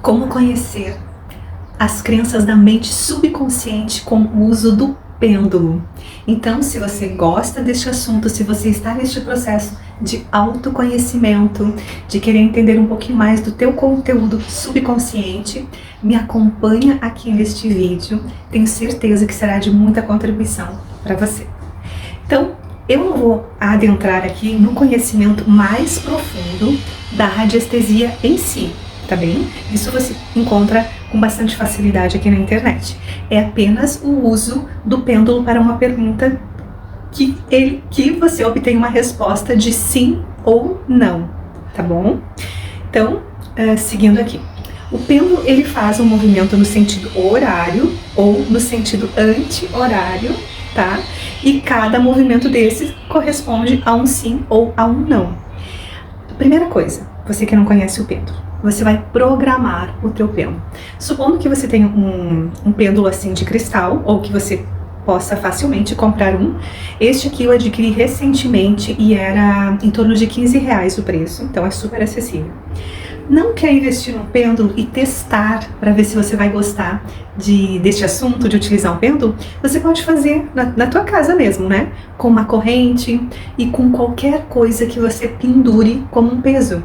Como conhecer as crenças da mente subconsciente com o uso do pêndulo. Então, se você gosta deste assunto, se você está neste processo de autoconhecimento, de querer entender um pouquinho mais do teu conteúdo subconsciente, me acompanha aqui neste vídeo. Tenho certeza que será de muita contribuição para você. Então, eu não vou adentrar aqui no conhecimento mais profundo da radiestesia em si, tá bem? Isso você encontra com bastante facilidade aqui na internet. É apenas o uso do pêndulo para uma pergunta que você obtém uma resposta de sim ou não, tá bom? Então, seguindo aqui. O pêndulo, ele faz um movimento no sentido horário ou no sentido anti-horário, tá? E cada movimento desses corresponde a um sim ou a um não. Primeira coisa, você que não conhece o pêndulo, você vai programar o teu pêndulo. Supondo que você tenha um pêndulo assim de cristal, ou que você possa facilmente comprar um. Este aqui eu adquiri recentemente e era em torno de R$15 o preço, então é super acessível. Não quer investir num pêndulo e testar para ver se você vai gostar deste assunto, de utilizar um pêndulo? Você pode fazer na tua casa mesmo, né? Com uma corrente e com qualquer coisa que você pendure como um peso.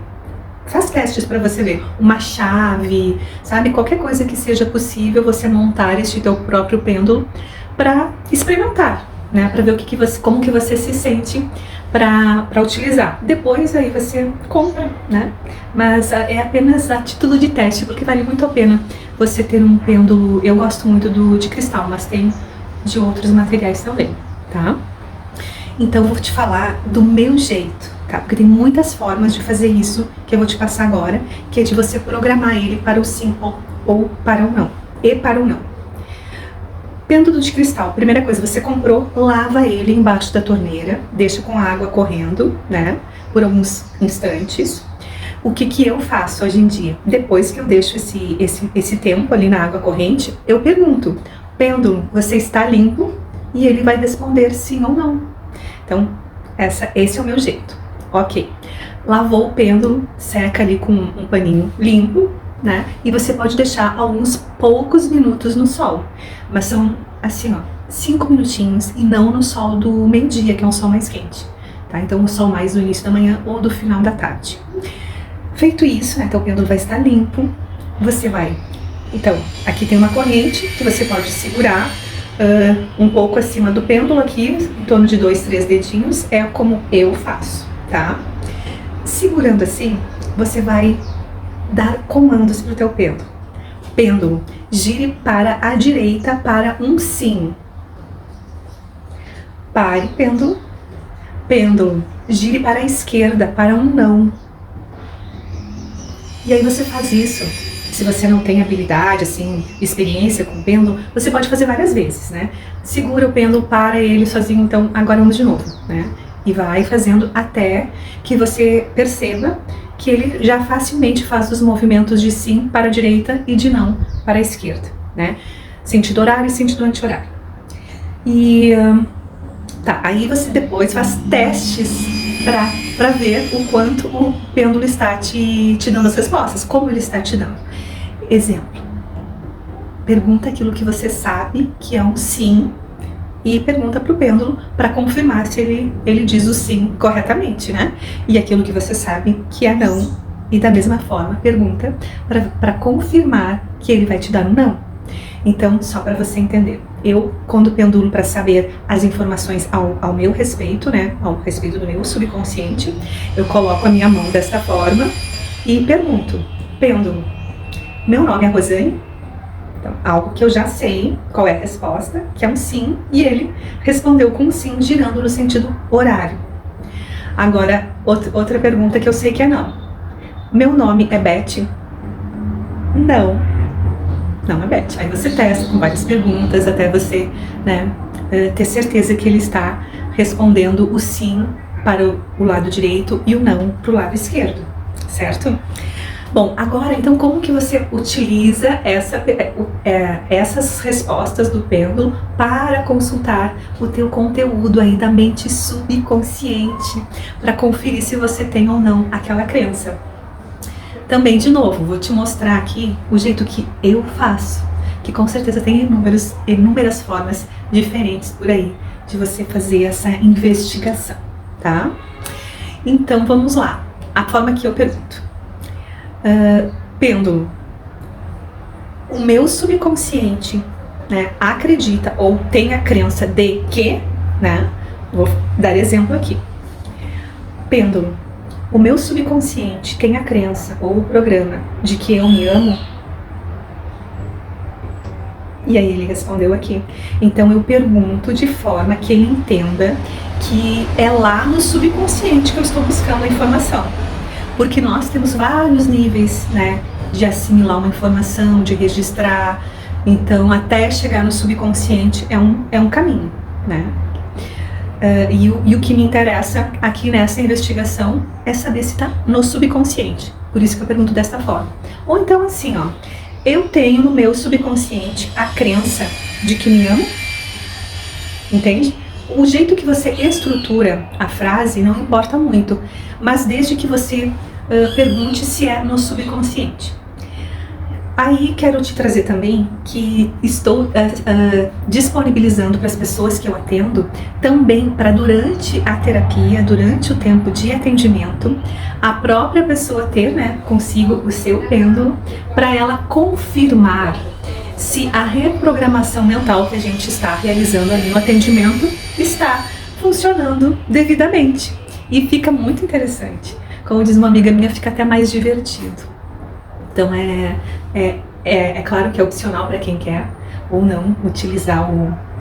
Faz testes para você ver, uma chave, sabe? Qualquer coisa que seja possível você montar este teu próprio pêndulo para experimentar, né? Para ver como que você se sente para utilizar. Depois aí você compra, né? Mas é apenas a título de teste, porque vale muito a pena você ter um pêndulo. Eu gosto muito de cristal, mas tem de outros materiais também, tá? Então eu vou te falar do meu jeito, tá? Porque tem muitas formas de fazer isso que eu vou te passar agora, que é de você programar ele para o sim ou para o não. E para o não. Pêndulo de cristal, primeira coisa, você comprou, lava ele embaixo da torneira, deixa com a água correndo, né, por alguns instantes. O que eu faço hoje em dia? Depois que eu deixo esse tempo ali na água corrente, eu pergunto, pêndulo, você está limpo? E ele vai responder sim ou não. Então, esse é o meu jeito. Ok. Lavou o pêndulo, seca ali com um paninho limpo, né? E você pode deixar alguns poucos minutos no sol. Mas são, assim, ó, 5 minutinhos e não no sol do meio-dia, que é um sol mais quente, tá? Então, o sol mais do início da manhã ou do final da tarde. Feito isso, né? Então, o pêndulo vai estar limpo. Você vai... Então, aqui tem uma corrente que você pode segurar um pouco acima do pêndulo aqui, em torno de 2, 3 dedinhos. É como eu faço, tá? Segurando assim, você vai dar comandos para o teu pêndulo. Pêndulo, gire para a direita para um sim. Pare, pêndulo. Pêndulo, gire para a esquerda para um não. E aí você faz isso. Se você não tem habilidade, assim, experiência com o pêndulo, você pode fazer várias vezes, né? Segura o pêndulo, para ele sozinho, então agora vamos de novo, né? E vai fazendo até que você perceba que ele já facilmente faz os movimentos de sim para a direita e de não para a esquerda, né? Sentido horário e sentido anti-horário. E tá, aí você depois faz testes para ver o quanto o pêndulo está te dando as respostas, como ele está te dando. Exemplo, pergunta aquilo que você sabe que é um sim e pergunta para o pêndulo para confirmar se ele diz o sim corretamente, né? E aquilo que você sabe que é não, e da mesma forma pergunta para confirmar que ele vai te dar um não. Então, só para você entender, eu, quando pendulo para saber as informações ao meu respeito, né, ao respeito do meu subconsciente, eu coloco a minha mão desta forma e pergunto, pêndulo, meu nome é Rosane? Então, algo que eu já sei qual é a resposta, que é um sim, e ele respondeu com um sim, girando no sentido horário. Agora, outra pergunta que eu sei que é não. Meu nome é Beth? Não. Não é Beth. Aí você testa com várias perguntas até você, né, ter certeza que ele está respondendo o sim para o lado direito e o não para o lado esquerdo, certo? Bom, agora então como que você utiliza essas respostas do pêndulo para consultar o teu conteúdo aí da mente subconsciente, para conferir se você tem ou não aquela crença? Também, de novo, vou te mostrar aqui o jeito que eu faço, que com certeza tem inúmeras formas diferentes por aí de você fazer essa investigação, tá? Então, vamos lá. A forma que eu pergunto. Pêndulo. O meu subconsciente, né, acredita ou tem a crença de que, né? Vou dar exemplo aqui. Pêndulo. O meu subconsciente tem a crença ou o programa de que eu me amo? E aí ele respondeu aqui. Então eu pergunto de forma que ele entenda que é lá no subconsciente que eu estou buscando a informação. Porque nós temos vários níveis, né, de assimilar uma informação, de registrar. Então até chegar no subconsciente é um caminho, né? E o que me interessa aqui nessa investigação é saber se está no subconsciente. Por isso que eu pergunto dessa forma. Ou então assim, ó, eu tenho no meu subconsciente a crença de que me amo, entende? O jeito que você estrutura a frase não importa muito, mas desde que você pergunte se é no subconsciente. Aí quero te trazer também que estou disponibilizando para as pessoas que eu atendo, também para durante a terapia, durante o tempo de atendimento, a própria pessoa ter, né, consigo o seu pêndulo, para ela confirmar se a reprogramação mental que a gente está realizando ali no atendimento está funcionando devidamente. E fica muito interessante. Como diz uma amiga minha, fica até mais divertido. Então é claro que é opcional para quem quer ou não utilizar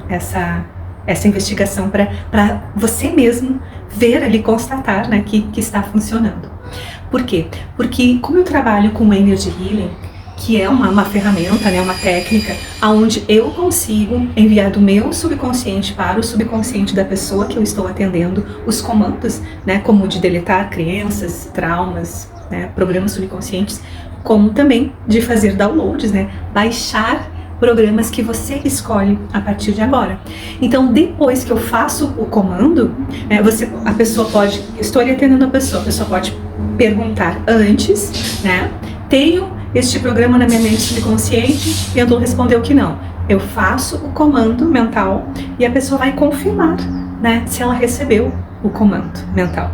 essa investigação para você mesmo ver ali, constatar, né, que está funcionando. Por quê? Porque como eu trabalho com Energy Healing, que é uma ferramenta, né, uma técnica, onde eu consigo enviar do meu subconsciente para o subconsciente da pessoa que eu estou atendendo os comandos, né, como de deletar crenças, traumas, né, programas subconscientes, como também de fazer downloads, né, baixar programas que você escolhe a partir de agora. Então, depois que eu faço o comando, a pessoa pode, estou ali atendendo a pessoa pode perguntar antes, né, tenho este programa na minha mente subconsciente, e eu respondeu que não. Eu faço o comando mental e a pessoa vai confirmar, né, se ela recebeu o comando mental.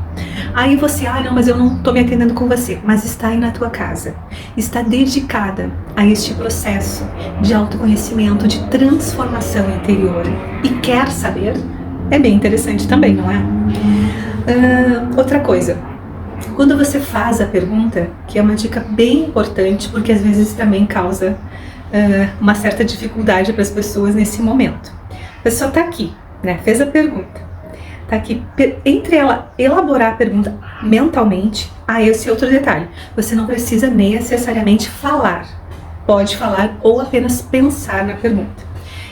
Aí você, não, mas eu não estou me atendendo com você, mas está aí na tua casa, está dedicada a este processo de autoconhecimento, de transformação interior e quer saber, é bem interessante também, não é? Outra coisa, quando você faz a pergunta, que é uma dica bem importante, porque às vezes também causa uma certa dificuldade para as pessoas nesse momento. A pessoa está aqui, né, fez a pergunta. Tá aqui, entre ela elaborar a pergunta mentalmente, esse é outro detalhe. Você não precisa necessariamente falar. Pode falar ou apenas pensar na pergunta.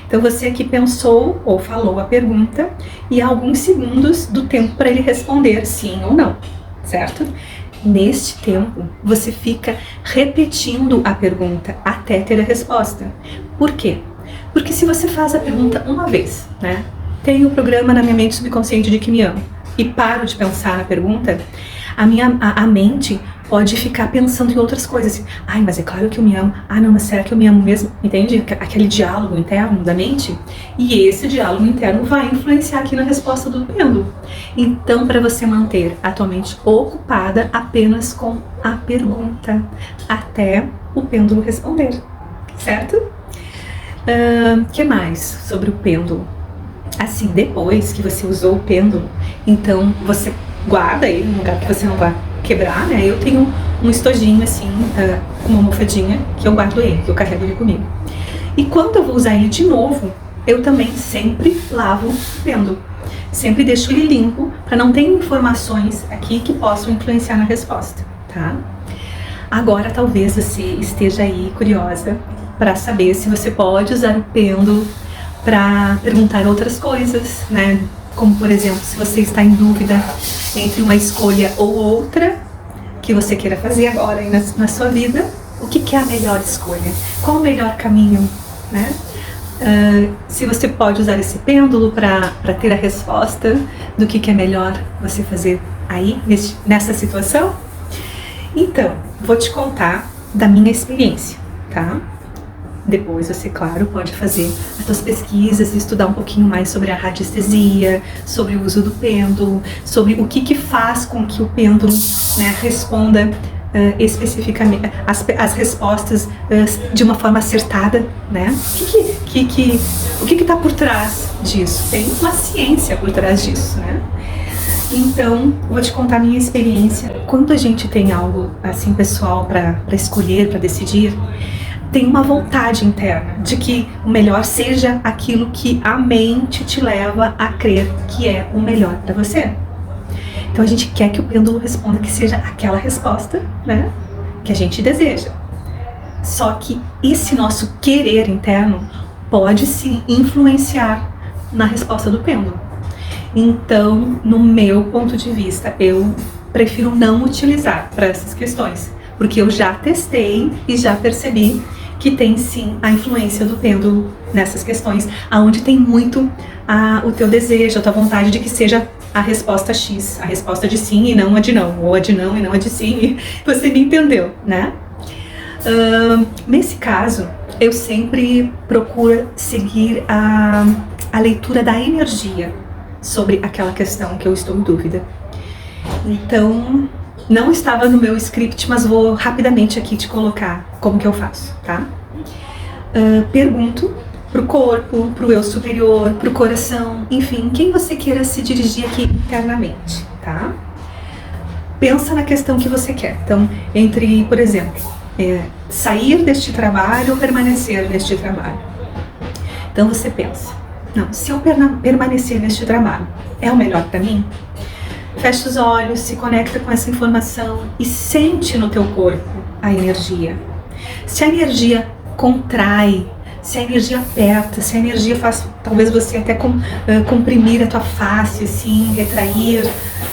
Então você aqui pensou ou falou a pergunta e há alguns segundos do tempo para ele responder sim ou não, certo? Neste tempo, você fica repetindo a pergunta até ter a resposta. Por quê? Porque se você faz a pergunta uma vez, né? Tenho o programa na minha mente subconsciente de que me amo e paro de pensar na pergunta, a mente pode ficar pensando em outras coisas. Mas é claro que eu me amo. Não, mas será que eu me amo mesmo? Entende? Aquele diálogo interno da mente. E esse diálogo interno vai influenciar aqui na resposta do pêndulo. Então, para você manter a tua mente ocupada apenas com a pergunta, até o pêndulo responder. Certo? Que mais sobre o pêndulo? Assim, depois que você usou o pêndulo, então você guarda ele num lugar que você não vai quebrar, né? Eu tenho um estojinho assim, uma almofadinha, que eu guardo ele, que eu carrego ele comigo. E quando eu vou usar ele de novo, eu também sempre lavo o pêndulo. Sempre deixo ele limpo, para não ter informações aqui que possam influenciar na resposta, tá? Agora talvez você esteja aí curiosa para saber se você pode usar o pêndulo para perguntar outras coisas, né? Como, por exemplo, se você está em dúvida entre uma escolha ou outra que você queira fazer agora aí na sua vida, o que é a melhor escolha? Qual o melhor caminho, né? Se você pode usar esse pêndulo para ter a resposta do que é melhor você fazer aí, nessa situação. Então, vou te contar da minha experiência, tá? Depois você, claro, pode fazer as suas pesquisas e estudar um pouquinho mais sobre a radiestesia, sobre o uso do pêndulo, sobre o que faz com que o pêndulo, né, responda especificamente as respostas de uma forma acertada, né? O que está por trás disso? Tem uma ciência por trás disso, né? Então, vou te contar a minha experiência. Quando a gente tem algo assim pessoal para escolher, para decidir, tem uma vontade interna de que o melhor seja aquilo que a mente te leva a crer que é o melhor para você. Então a gente quer que o pêndulo responda que seja aquela resposta, né, que a gente deseja. Só que esse nosso querer interno pode sim influenciar na resposta do pêndulo. Então, no meu ponto de vista, eu prefiro não utilizar para essas questões, porque eu já testei e já percebi que tem sim a influência do pêndulo nessas questões, aonde tem muito o teu desejo, a tua vontade de que seja a resposta X, a resposta de sim e não a de não, ou a de não e não a de sim. Você me entendeu, né? Nesse caso, eu sempre procuro seguir a leitura da energia sobre aquela questão que eu estou em dúvida. Então, não estava no meu script, mas vou rapidamente aqui te colocar como que eu faço, tá? Pergunto pro corpo, pro eu superior, pro coração, enfim, quem você queira se dirigir aqui internamente, tá? Pensa na questão que você quer. Então, entre, por exemplo, sair deste trabalho ou permanecer neste trabalho. Então você pensa, não, se eu permanecer neste trabalho, é o melhor para mim? Fecha os olhos, se conecta com essa informação e sente no teu corpo a energia. Se a energia contrai, se a energia aperta, se a energia faz talvez você até comprimir a tua face, assim, retrair,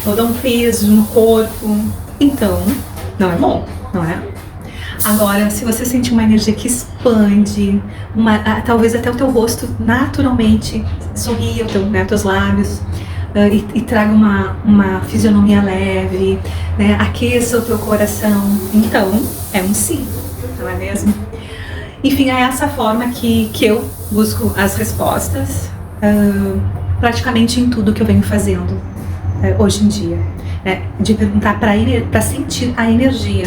ou dar um peso no corpo, então não é bom, não é? Agora, se você sentir uma energia que expande, talvez até o teu rosto naturalmente sorria, teus lábios, e traga uma fisionomia leve, né? Aqueça o teu coração. Então, é um sim, não é mesmo? Enfim, é essa forma que eu busco as respostas praticamente em tudo que eu venho fazendo hoje em dia. De perguntar para sentir a energia.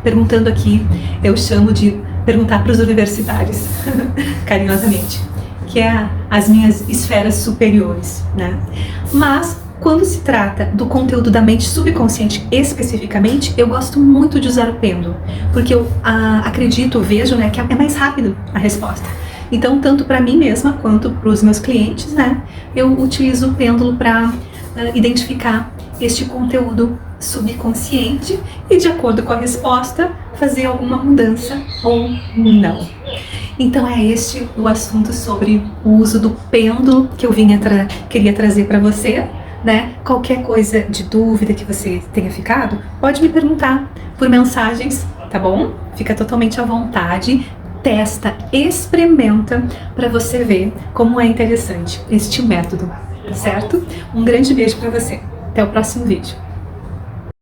Perguntando aqui, eu chamo de perguntar para os universitários, carinhosamente, que é as minhas esferas superiores, né? Mas, quando se trata do conteúdo da mente subconsciente especificamente, eu gosto muito de usar o pêndulo, porque eu vejo, né, que é mais rápido a resposta. Então, tanto para mim mesma quanto para os meus clientes, né, eu utilizo o pêndulo para identificar este conteúdo subconsciente e, de acordo com a resposta, fazer alguma mudança ou não. Então é este o assunto sobre o uso do pêndulo que eu queria trazer para você, né? Qualquer coisa de dúvida que você tenha ficado, pode me perguntar por mensagens, tá bom? Fica totalmente à vontade, testa, experimenta para você ver como é interessante este método, tá certo? Um grande beijo para você. Até o próximo vídeo.